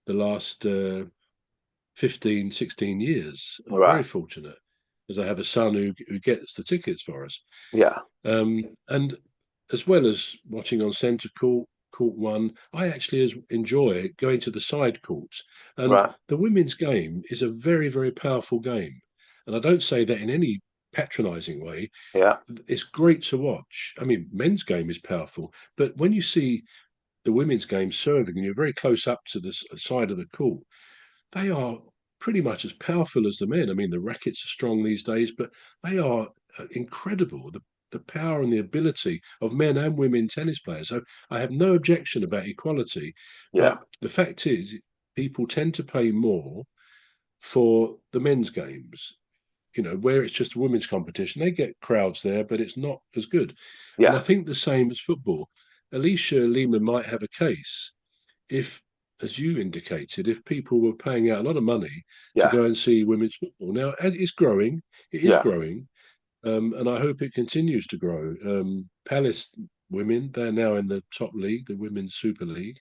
the last 15, 16 years. I'm very Right. fortunate because I have a son who gets the tickets for us. Yeah. And as well as watching on centre court, court one, I actually enjoy going to the side courts. And Right. the women's game is a very, very powerful game. And I don't say that in any patronising way. Yeah. It's great to watch. I mean, men's game is powerful, but when you see the women's game serving and you're very close up to the side of the court, they are pretty much as powerful as the men. I mean, the rackets are strong these days, but they are incredible. The power and the ability of men and women tennis players. So I have no objection about equality, Yeah. but the fact is, people tend to pay more for the men's games. Where it's just a women's competition, they get crowds there, but it's not as good. And Yeah. I think the same as football. Alicia Lehman might have a case if, as you indicated, if people were paying out a lot of money to Yeah. go and see women's football. Now, it's growing, it is Yeah. growing, and I hope it continues to grow. Palace women, they're now in the top league, the Women's Super League,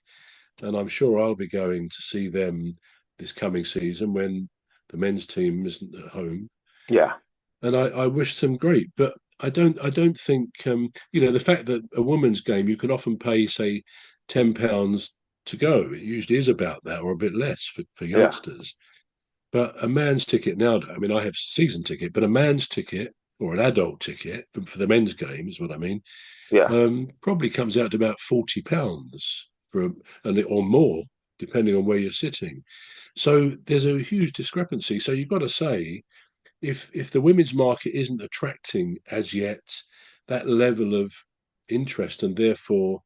and I'm sure I'll be going to see them this coming season when the men's team isn't at home. Yeah. And I wish them great, but I don't think the fact that a woman's game you can often pay say £10 to go. It usually is about that or a bit less for Yeah. youngsters. But a man's ticket now, I mean, I have season ticket, but a man's ticket or an adult ticket for the men's game is what I mean. Yeah. Probably comes out to about £40 or more, depending on where you're sitting. So there's a huge discrepancy. So you've got to say if the women's market isn't attracting as yet that level of interest and therefore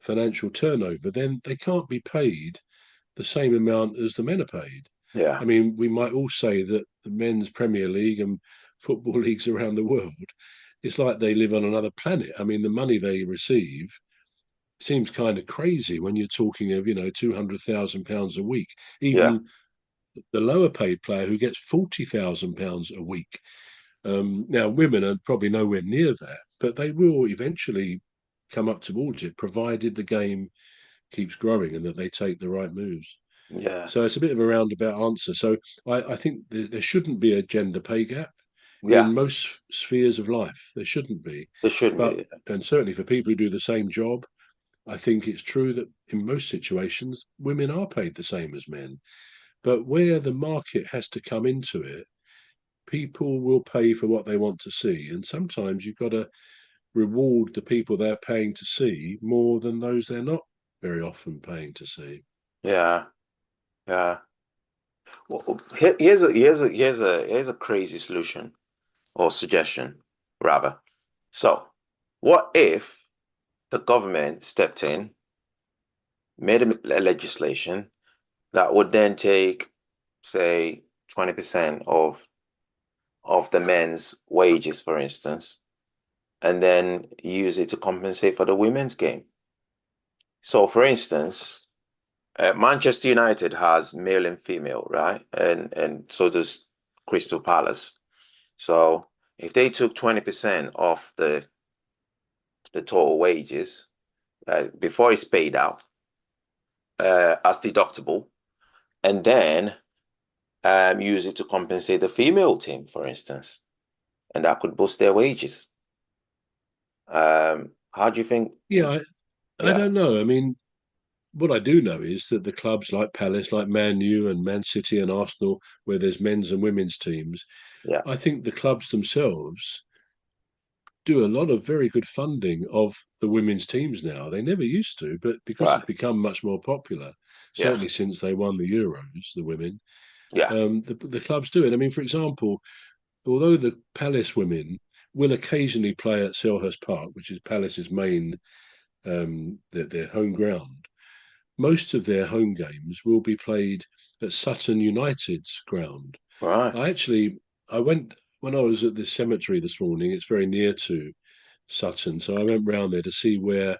financial turnover, then they can't be paid the same amount as the men are paid. Yeah. I mean, we might all say that the men's Premier League and football leagues around the world, it's like they live on another planet. I mean, the money they receive seems kind of crazy when you're talking of, £200,000 a week. Yeah. Even the lower paid player who gets £40,000 a week. Now, women are probably nowhere near that, but they will eventually come up towards it, provided the game keeps growing and that they take the right moves. Yeah. So it's a bit of a roundabout answer. So I think there shouldn't be a gender pay gap Yeah. in most spheres of life. There shouldn't be. There shouldn't But, be. and certainly for people who do the same job, I think it's true that in most situations, women are paid the same as men. But where the market has to come into it, people will pay for what they want to see. And sometimes you've got to reward the people they're paying to see more than those they're not very often paying to see. Yeah. Yeah. Well, here's a crazy solution or suggestion, rather. So, what if the government stepped in, made a legislation that would then take, say, 20% of the men's wages, for instance, and then use it to compensate for the women's game? So, for instance, Manchester United has male and female, right? And so does Crystal Palace. So if they took 20% off the total wages before it's paid out as deductible, and then use it to compensate the female team, for instance, and that could boost their wages. How do you think? Yeah, I Yeah, don't know. I mean, what I do know is that the clubs like Palace, like Man U and Man City and Arsenal, where there's men's and women's teams, yeah, I think the clubs themselves do a lot of very good funding of the women's teams now. They never used to, but because right, it's become much more popular, yeah, certainly since they won the Euros, the women, yeah, the clubs do it. I mean, for example, although the Palace women will occasionally play at Selhurst Park, which is Palace's main their home ground, most of their home games will be played at Sutton United's ground. right, I went when I was at the cemetery this morning. It's very near to Sutton, so I went round there to see where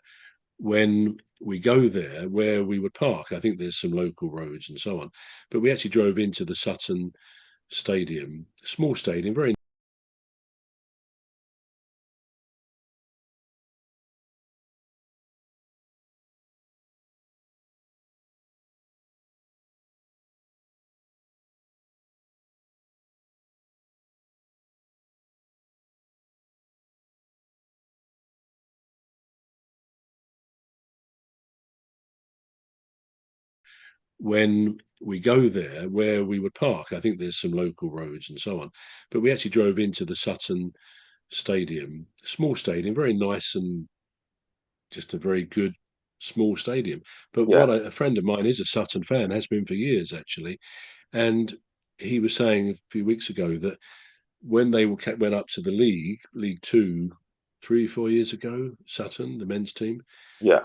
when we go there where we would park. I think there's some local roads and so on, but we actually drove into the Sutton Stadium, small stadium, very when we go there, where we would park, I think there's some local roads and so on, but we actually drove into the Sutton Stadium, small stadium, very nice and just a very good small stadium. But Yeah, a friend of mine is a Sutton fan, has been for years actually, and he was saying a few weeks ago that when they went up to the League Two, 3 4 years ago, Sutton, the men's team, yeah,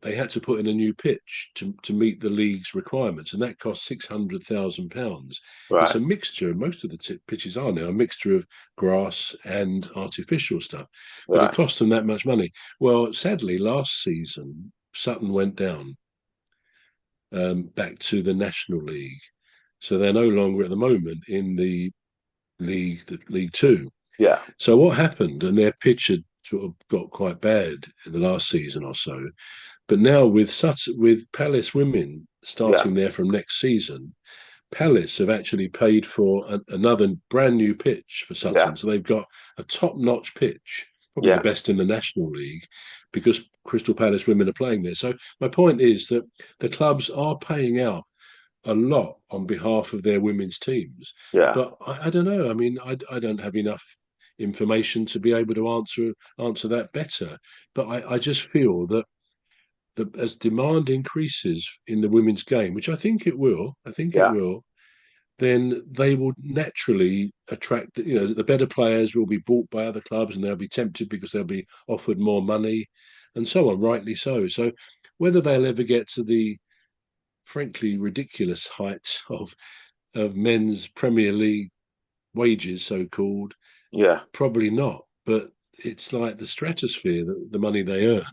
they had to put in a new pitch to meet the league's requirements, and that cost £600,000. It's right, a mixture. Most of the pitches are now a mixture of grass and artificial stuff, but it right. cost them that much money. Well, sadly, last season Sutton went down back to the National League, so they're no longer at the moment in the League Two. Yeah, So what happened? And their pitch had sort of got quite bad in the last season or so. But now with Palace women yeah, starting there from next season, Palace have actually paid for another brand new pitch for yeah, Sutton. So they've got a top-notch pitch, probably the yeah, best in the National League, because Crystal Palace women are playing there. So my point is that the clubs are paying out a lot on behalf of their women's teams. yeah, But I don't know. I mean, I don't have enough information to be able to answer that better. But I just feel that as demand increases in the women's game, which I think it yeah, will, then they will naturally attract, the better players will be bought by other clubs and they'll be tempted because they'll be offered more money and so on, rightly so. So whether they'll ever get to the frankly ridiculous height of men's Premier League wages, so called, yeah, probably not. But it's like the stratosphere, the money they earn.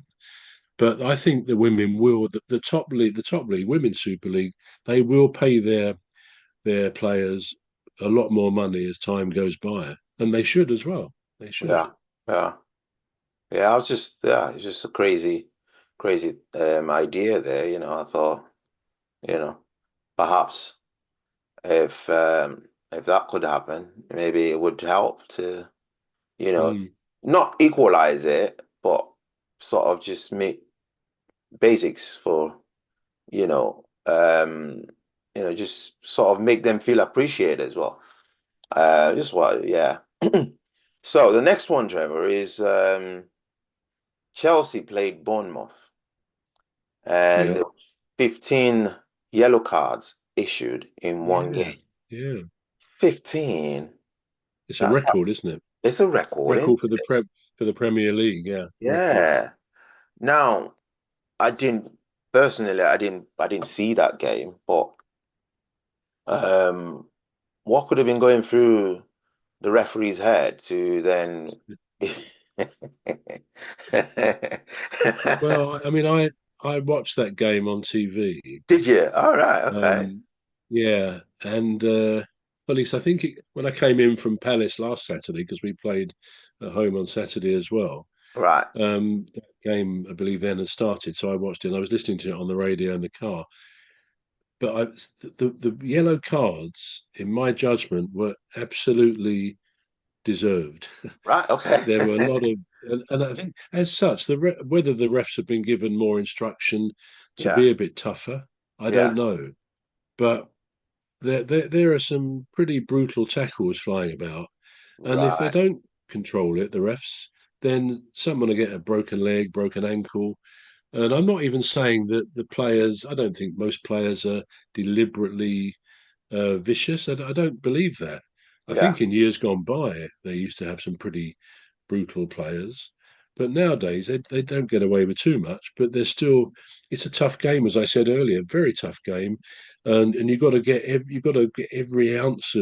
But I think the women will the top league, women's Super League, they will pay their players a lot more money as time goes by, and they should as well. They should. yeah, yeah, yeah. It's just a crazy, crazy idea there. I thought, you know, perhaps if that could happen, maybe it would help to, you know, Mm. not equalize it, but sort of just make basics for, you know, um, just sort of make them feel appreciated as well. Just what, yeah. So the next one, Trevor, is Chelsea played Bournemouth, and Yeah, there were 15 yellow cards issued in one yeah, game. yeah. 15. It's a That, record, isn't it? it's a record, isn't Record for the it? for the Premier League. Yeah, record. Yeah. Now, I didn't personally, I didn't see that game, but um, what could have been going through the referee's head to then? Well, I mean, I watched that game on TV. Did you? All right, okay. Um, yeah, and at least I think when I came in from Palace last Saturday, because we played at home on Saturday as well. Right. That game, I believe, then had started, so I watched it. And I was listening to it on the radio in the car. But the yellow cards, in my judgment, were absolutely deserved. Right, okay. There were a lot of, and I think as such, whether the refs have been given more instruction to Yeah, be a bit tougher, I yeah. don't know. But there are some pretty brutal tackles flying about, and if they Right. don't control it, the refs, then someone will get a broken leg, broken ankle. And I'm not even saying that the players. I don't think most players are deliberately vicious. I don't believe that. I Yeah, think in years gone by, they used to have some pretty brutal players. But nowadays, they don't get away with too much. But there's still, it's a tough game, as I said earlier, very tough game, and you've got to get every ounce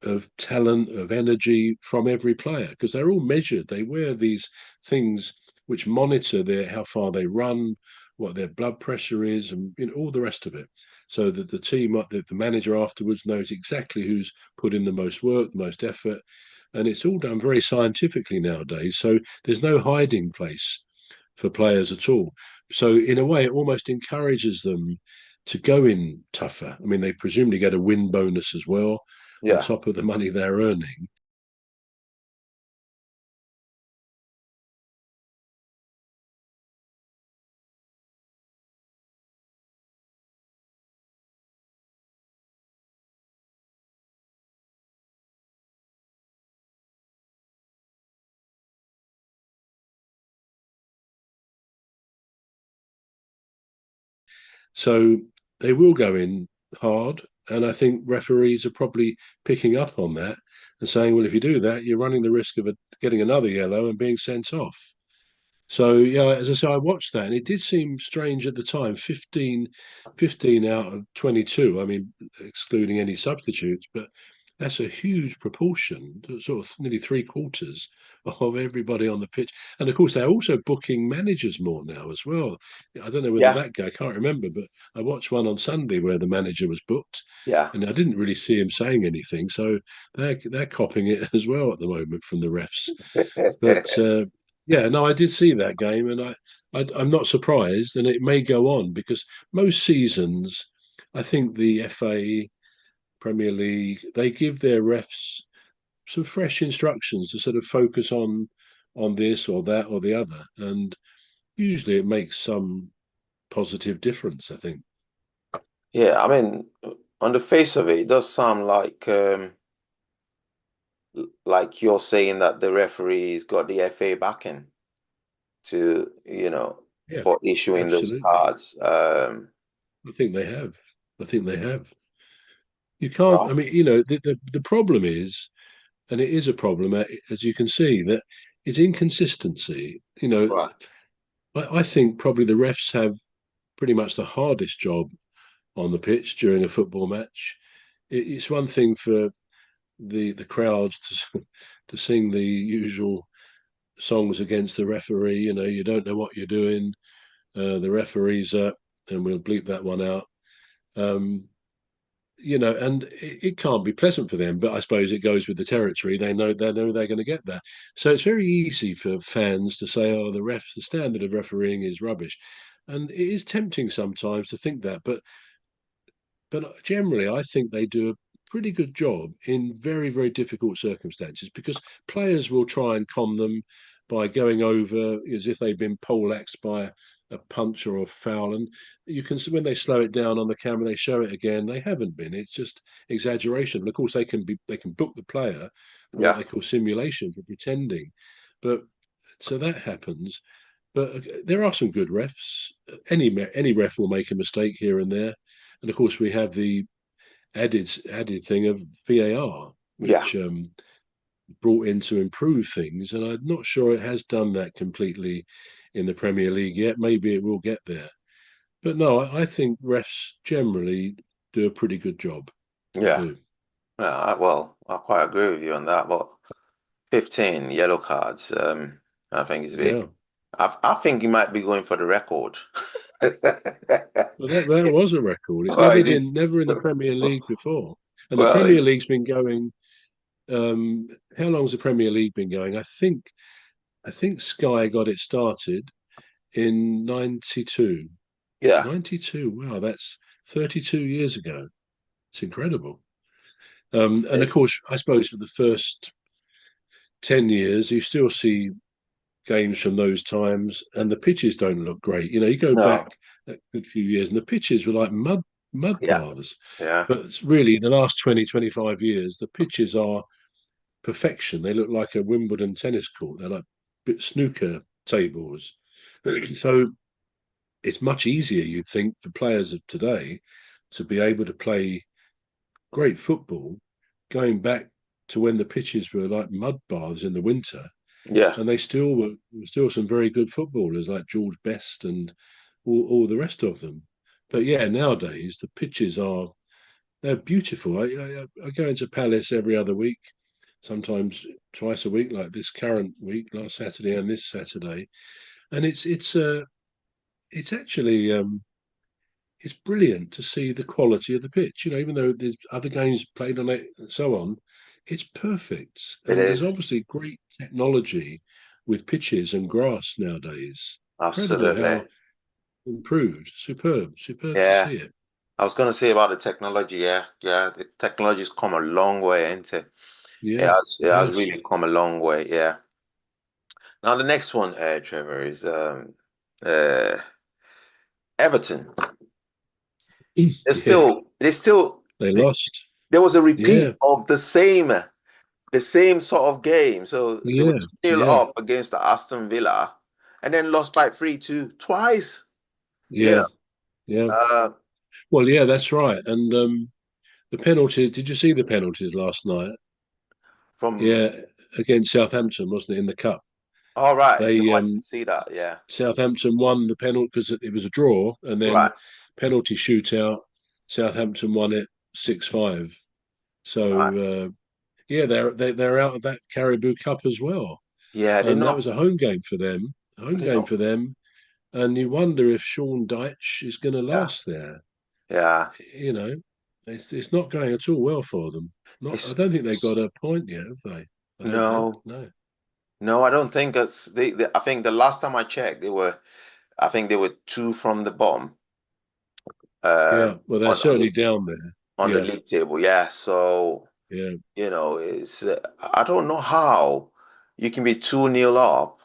of talent, of energy from every player because they're all measured. They wear these things which monitor how far they run, what their blood pressure is, and all the rest of it. So that the manager afterwards knows exactly who's put in the most work, the most effort, and it's all done very scientifically nowadays. So there's no hiding place for players at all. So in a way, it almost encourages them to go in tougher. I mean, they presumably get a win bonus as well on yeah. top of the money they're earning. So they will go in hard. And I think referees are probably picking up on that and saying, well, if you do that, you're running the risk of getting another yellow and being sent off. So, yeah, as I say, I watched that and it did seem strange at the time 15 out of 22. I mean, excluding any substitutes, but that's a huge proportion, sort of nearly three quarters of everybody on the pitch. And of course, they're also booking managers more now as well. I don't know whether Yeah, that guy, I can't remember, but I watched one on Sunday where the manager was booked yeah. and I didn't really see him saying anything. So they're copying it as well at the moment from the refs. But yeah, no, I did see that game, and I'm not surprised, and it may go on because most seasons, I think the FA, Premier League, they give their refs some fresh instructions to sort of focus on this or that or the other, and usually it makes some positive difference. I think. Yeah, I mean, on the face of it, it does sound like you're saying that the referees got the FA backing to, Yeah, for issuing those absolutely. cards. I think they have. I think they have. You can't. Right, I mean, the problem is, and it is a problem, as you can see, that it's inconsistency. right. I think probably the refs have pretty much the hardest job on the pitch during a football match. It's one thing for the crowds to sing the usual songs against the referee. You don't know what you're doing. The referee's up, and we'll bleep that one out. Um, and it can't be pleasant for them, but I suppose it goes with the territory. They know they're going to get that. So it's very easy for fans to say, "Oh, the standard of refereeing is rubbish," and it is tempting sometimes to think that. But generally, I think they do a pretty good job in very, very difficult circumstances because players will try and con them by going over as if they've been poleaxed by a punch or a foul. And you can see when they slow it down on the camera, they show it again. They haven't been. It's just exaggeration. And of course, they can book the player for what Yeah, they call simulation for pretending. But so that happens. But there are some good refs. Any ref will make a mistake here and there, and of course we have the added thing of VAR, yeah, which brought in to improve things. And I'm not sure it has done that completely in the Premier League yet. Maybe it will get there. But no, I think refs generally do a pretty good job. I yeah. do. Yeah, well, I quite agree with you on that, but 15 yellow cards, I think is big. Yeah. I think he might be going for the record. Well, that was a record. It's Well, never it been is. never in the Premier League before, and the Well, Premier League's been going. How long's the Premier League been going? I think Sky got it started in 92. yeah, 92. Wow, that's 32 years ago. It's incredible. And of it- course, I suppose for the first 10 years, you still see games from those times, and the pitches don't look great. You go no, back a good few years, and the pitches were like mud yeah, baths. yeah, But it's really, the last 20, 25 years, the pitches are perfection. They look like a Wimbledon tennis court. They're like snooker tables. So it's much easier, you'd think, for players of today to be able to play great football going back to when the pitches were like mud baths in the winter. yeah, And they were still some very good footballers like George Best and all the rest of them. But yeah, nowadays the pitches they're beautiful. I go into Palace every other week, sometimes twice a week, like this current week, last Saturday and this Saturday, and it's actually it's brilliant to see the quality of the pitch. Even though there's other games played on it and so on, it's perfect. it And there's is. obviously great technology with pitches and grass nowadays. Incredible Absolutely. how improved. Superb to Yeah. see it. I was going to say about the technology. Yeah, yeah. The technology's come a long way, ain't it? Yeah, It it has has. really come a long way. Yeah. Now the next one, Trevor, is uh, Everton. Yeah, They still, they lost. there was a Yeah, repeat of the same sort of game. So they were yeah, 2-0 yeah, up against the Aston Villa, and then lost by 3-2 twice. You yeah, know, Yeah. Uh, Well, yeah, that's right. And the penalties. Did you see the penalties last night? from Yeah, against Southampton, wasn't it, in the cup? all right. No, They I didn't see that. Yeah. Southampton won the penalty because it was a draw, and then Right. penalty shootout. Southampton won it 6-5. Right. So yeah, they're out of that Caribou Cup as well, Yeah, they're and that not. was a home game for them. A home They're game not. for them, and you wonder if Sean Dyche is going to Yeah. last there. Yeah. You know, it's not going at all well for them. Not, I It's, don't think they it's got a point yet, have they? I don't think. no, No. no, I don't think it's I think the last time I checked, I think they were two from the bottom, Yeah. Well, they're on certainly down there. the Yeah. league table. Yeah. So, Yeah. it's I don't know how you can be 2-0 up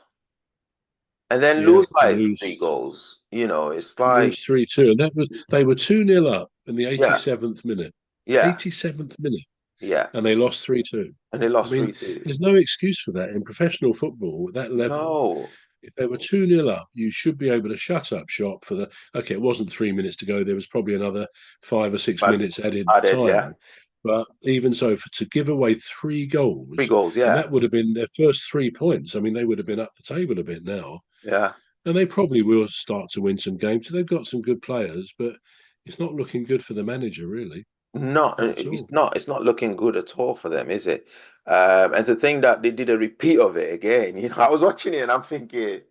and then Yeah. lose And by three lose goals. It's like, lose 3-2, and that was they were 2-0 up in the yeah, 87th minute. yeah, 87th minute, yeah. and they lost 3-2. And they I lost mean, 3-2. there's no excuse for that in professional football at that level. No. If they were 2-0 up, you should be able to shut up shop for the. Okay, it wasn't 3 minutes to go. There was probably another 5 or 6 minutes added I did, yeah. time. But even so, to give away three Three goals, goals, and yeah. that would have been their first 3 points. I mean, they would have been up the table a bit now. Yeah. And they probably will start to win some games. They've got some good players, but it's not looking good for the manager, really. Not Not at it's all. not it's not looking good at all for them, is it? And to think that they did a repeat of it again, I was watching it and I'm thinking,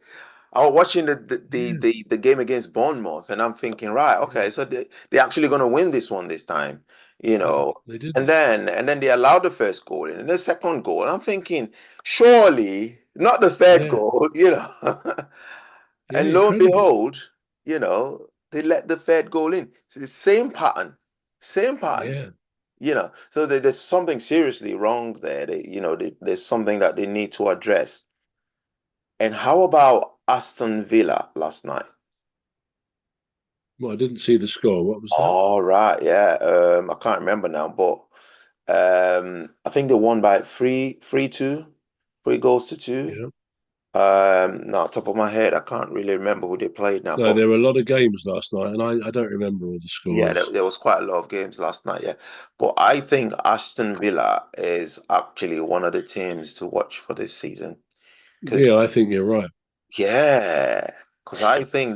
I was watching Yeah, the game against Bournemouth, and I'm thinking, right, yeah, okay, so they're actually going to win this one this time, you no, know. they And didn't. then they allowed the first goal in, and the second goal, and I'm thinking, surely not the third Yeah, goal. yeah, And lo and incredible. behold, they let the third goal in. It's the same pattern, same pattern. Yeah. So there's something seriously wrong there. There's something that they need to address. And how about Aston Villa last night? Well, I didn't see the score. What was that? All right, yeah. I can't remember now, but I think they won by 3-2, 3 goals to 2. Yeah. Now, top of my head, I can't really remember who they played now, No, but there were a lot of games last night, and I don't remember all the yeah, there, scores. there was quite a lot of games last night, yeah. But I think Aston Villa is actually one of the teams to watch for this season. Yeah, Because, I think you're right. yeah, because I think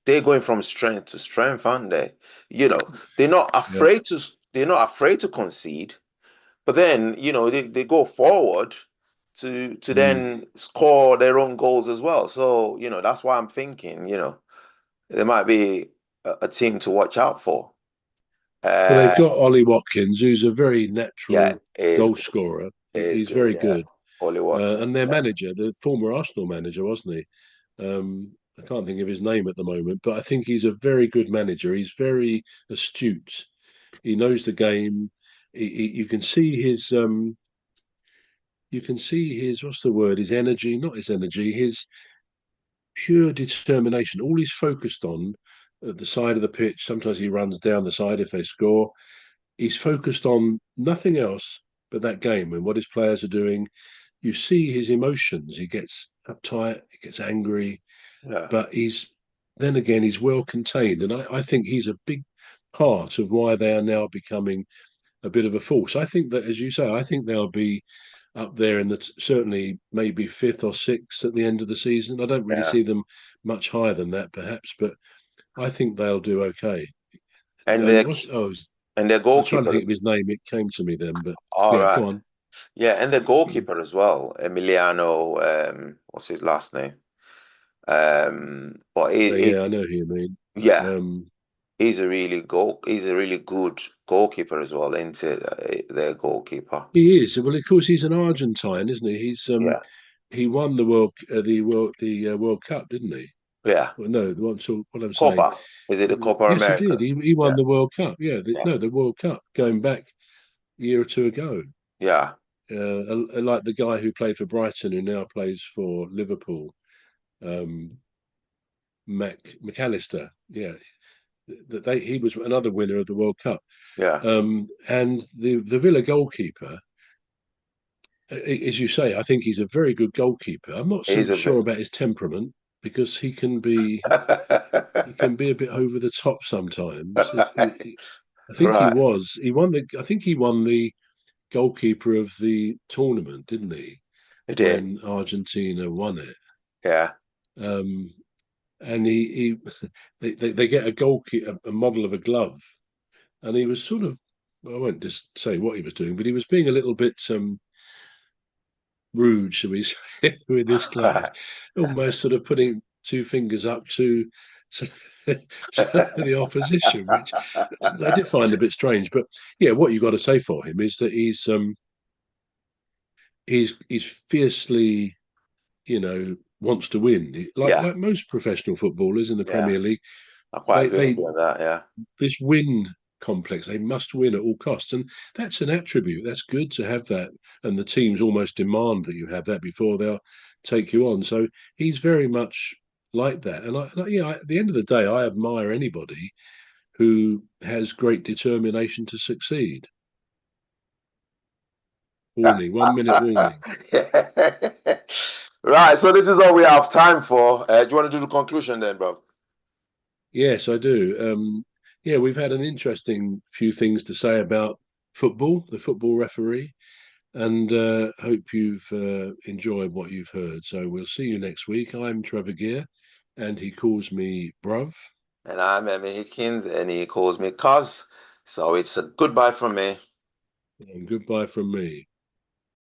they're going from strength to strength, aren't they? You know, they're not Yeah. afraid to they're not afraid to concede, but then, they go forward to Mm. then score their own goals as well. So, that's why I'm thinking, there might be a team to watch out for. Well, they've Uh, got Ollie Watkins, who's a very yeah, natural it is goal good. scorer. It is He's good, very yeah. good. Ollie Watkins, And their yeah. manager, the former Arsenal manager, wasn't he? I can't think of his name at the moment, but I think he's a very good manager. He's very astute. He knows the game. You can see his what's the word? His energy, not his energy, his pure determination. All he's focused on at the side of the pitch. Sometimes he runs down the side if they score. He's focused on nothing else but that game and what his players are doing. You see his emotions. He gets uptight, he gets angry, Yeah, but he's well contained. And I think he's a big part of why they are now becoming a bit of a force. I think that, as you say, I think they'll be up there in the certainly maybe fifth or sixth at the end of the season. I don't really yeah. see them much higher than that, perhaps, but I think they'll do okay. And And their what's oh, and their I was trying to goalkeeper. think of his name. It came to me then, but All yeah, right. go on. Yeah, and the goalkeeper as well, Emiliano, what's his last name? But Yeah, I know who you mean. yeah, Um, he's a really good goalkeeper as well, into their goalkeeper. he is well, of course, he's an Argentine, isn't he? Yeah, He won the World Cup, didn't he? yeah. Well, no, what I'm saying. Copa. Is it the Copa Yes, he did. America? He won Yeah, the World Cup. Yeah, yeah, no, the World Cup going back a year or two ago. yeah, Like the guy who played for Brighton, who now plays for Liverpool, um, McAllister. Yeah, he was another winner of the World Cup. yeah. And the Villa goalkeeper, as you say, I think he's a very good goalkeeper. I'm not so He's a sure bit. about his temperament. because he can be a bit over the top sometimes. I think he Right. was. He won the. I think he won the goalkeeper of the tournament, didn't he? He did. When Argentina won it, Yeah. um, and he they get a goalkeeper, a model of a glove, and he was sort of. Well, I won't just say what he was doing, but he was being a little bit rude, shall we say, with this glove, almost sort of putting two fingers up to the opposition, which I did find a bit strange. But yeah, what you got to say for him is that he's fiercely, wants to win, like Yeah. like most professional footballers in the Yeah. Premier League. I quite They agree with they you on that. Yeah. this win complex, they must win at all costs, and that's an attribute. That's good to have that, and the teams almost demand that you have that before they'll take you on. So he's very much like that, and at the end of the day, I admire anybody who has great determination to succeed. Warning, 1 minute warning. Right. So this is all we have time for. Do you want to do the conclusion then, bro? Yes, I do. Yeah, we've had an interesting few things to say about football, the football referee, and hope you've enjoyed what you've heard. So we'll see you next week. I'm Trevor Gear, and he calls me Bruv, And I'm Emmy Hikins, and he calls me Cuz. So it's a goodbye from me. and goodbye from me.